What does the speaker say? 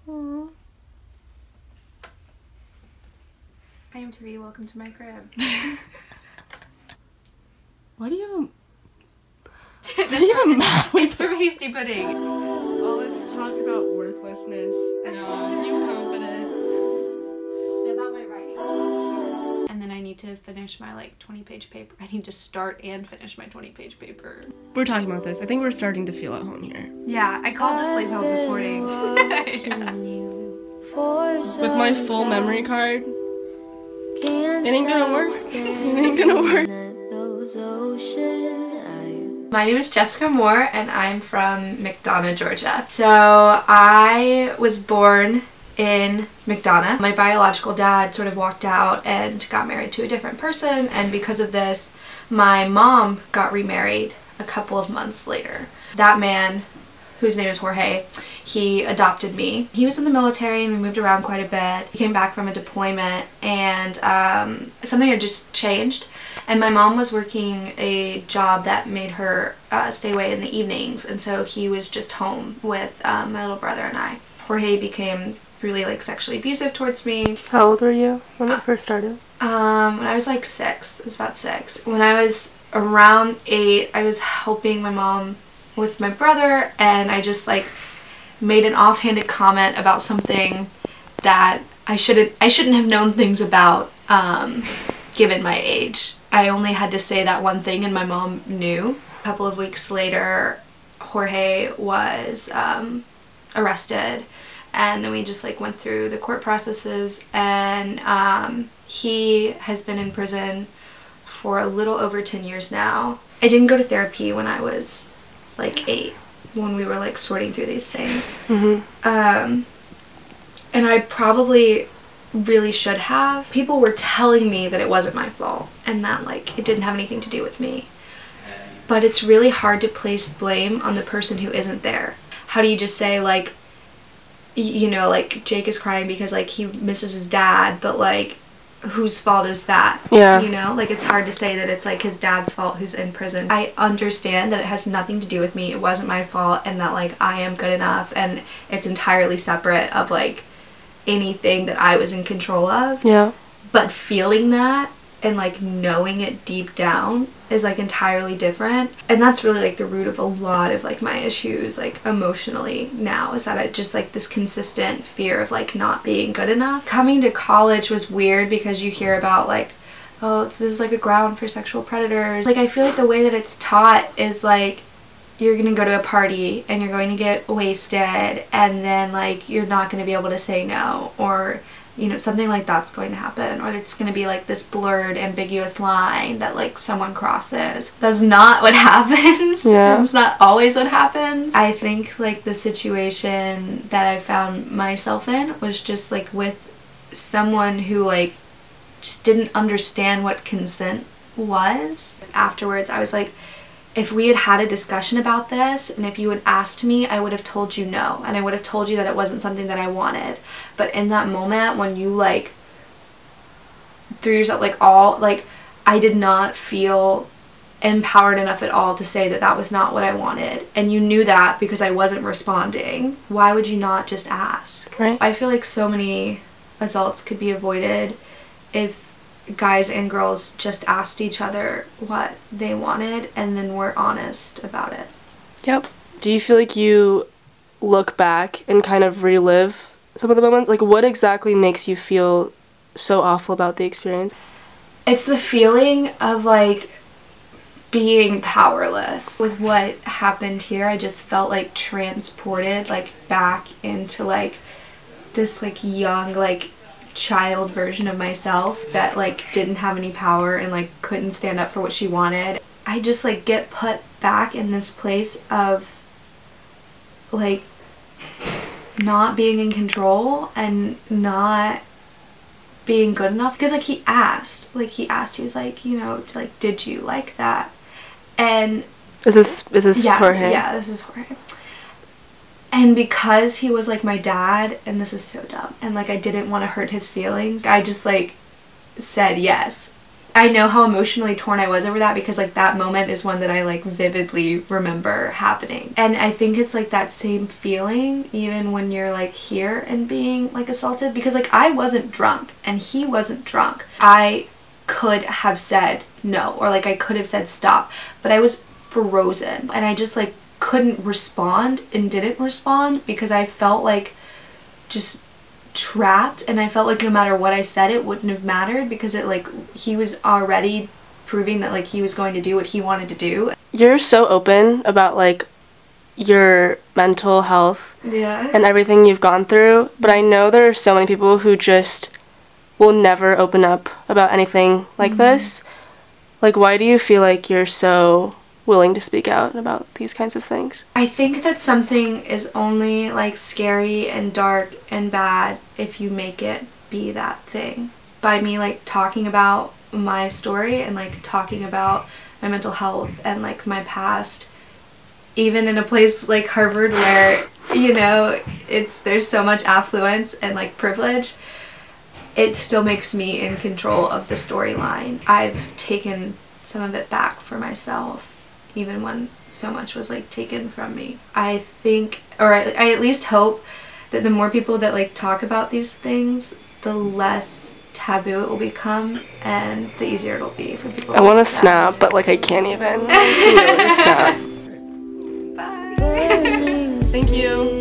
Aww. I am to be. Welcome to my crib. Why do you have a... It's from Hasty Pudding. All this talk about worthlessness. No, you confident. About my writing. And then I need to finish my like 20-page paper. I need to start and finish my 20-page paper. We're talking about this. I think we're starting to feel at home here. Yeah, I called this place home this morning. Yeah. With my full memory card, it ain't gonna work. It ain't gonna work. My name is Jessica Moore and I'm from McDonough, Georgia. So I was born in McDonough. My biological dad sort of walked out and got married to a different person, and because of this, my mom got remarried a couple of months later. That man, whose name is Jorge, he adopted me. He was in the military and we moved around quite a bit. He came back from a deployment and something had just changed, and my mom was working a job that made her stay away in the evenings, and so he was just home with my little brother and I. Jorge became really like sexually abusive towards me. How old were you when it first started? When I was like 6. It was about 6. When I was around 8, I was helping my mom with my brother, and I just like made an offhanded comment about something that I shouldn't have known things about given my age. I only had to say that one thing and my mom knew. A couple of weeks later, Jorge was arrested, and then we just like went through the court processes, and he has been in prison for a little over 10 years now. I didn't go to therapy when I was like 8, when we were like sorting through these things. And I probably really should have. People were telling me that it wasn't my fault and that like it didn't have anything to do with me, but it's really hard to place blame on the person who isn't there. How do you just say like, you know, like Jake is crying because like he misses his dad, but like whose fault is that? Yeah. You know, like it's hard to say that it's like his dad's fault who's in prison. I understand that it has nothing to do with me, it wasn't my fault, and that like I am good enough, and it's entirely separate of like anything that I was in control of. Yeah. But feeling that and like knowing it deep down is like entirely different, and that's really like the root of a lot of like my issues like emotionally now, is that I just like this consistent fear of like not being good enough. Coming to college was weird because you hear about like, oh, this is like a ground for sexual predators. Like I feel like the way that it's taught is like you're gonna go to a party and you're going to get wasted, and then like you're not gonna be able to say no, or you know, something like that's going to happen, or it's going to be like this blurred, ambiguous line that like someone crosses. That's not what happens. Yeah. That's not always what happens. I think like the situation that I found myself in was just like with someone who like just didn't understand what consent was. Afterwards, I was like, if we had had a discussion about this, and if you had asked me, I would have told you no, and I would have told you that it wasn't something that I wanted. But in that moment when you like threw yourself like all, like I did not feel empowered enough at all to say that that was not what I wanted, and you knew that because I wasn't responding. Why would you not just ask? Right. I feel like so many assaults could be avoided if guys and girls just asked each other what they wanted and then were honest about it. Yep. Do you feel like you look back and kind of relive some of the moments? Like what exactly makes you feel so awful about the experience? It's the feeling of like being powerless. With what happened here, I just felt like transported like back into like this like young like child version of myself that like didn't have any power and like couldn't stand up for what she wanted. I just like get put back in this place of like not being in control and not being good enough, because like he asked, he was like, you know, like, did you like that? And is this yeah, Jorge? Yeah, this is Jorge. And because he was like my dad, and this is so dumb, and like I didn't want to hurt his feelings, I just like said yes. I know how emotionally torn I was over that because like that moment is one that I like vividly remember happening. And I think it's like that same feeling even when you're like here and being like assaulted, because like I wasn't drunk and he wasn't drunk. I could have said no, or like I could have said stop, but I was frozen and I just like couldn't respond and didn't respond because I felt like just trapped, and I felt like no matter what I said it wouldn't have mattered because it like he was already proving that like he was going to do what he wanted to do. You're so open about like your mental health and everything you've gone through, but I know there are so many people who just will never open up about anything like this. Like, why do you feel like you're so willing to speak out about these kinds of things? I think that something is only like scary and dark and bad if you make it be that thing. By me like talking about my story and like talking about my mental health and like my past, even in a place like Harvard where, you know, there's so much affluence and like privilege, it still makes me in control of the storyline. I've taken some of it back for myself, even when so much was like taken from me. I think, or I at least hope, that the more people that like talk about these things, the less taboo it will become and the easier it'll be for people. I want to snap, but like I can't even really snap. Bye. Thank you.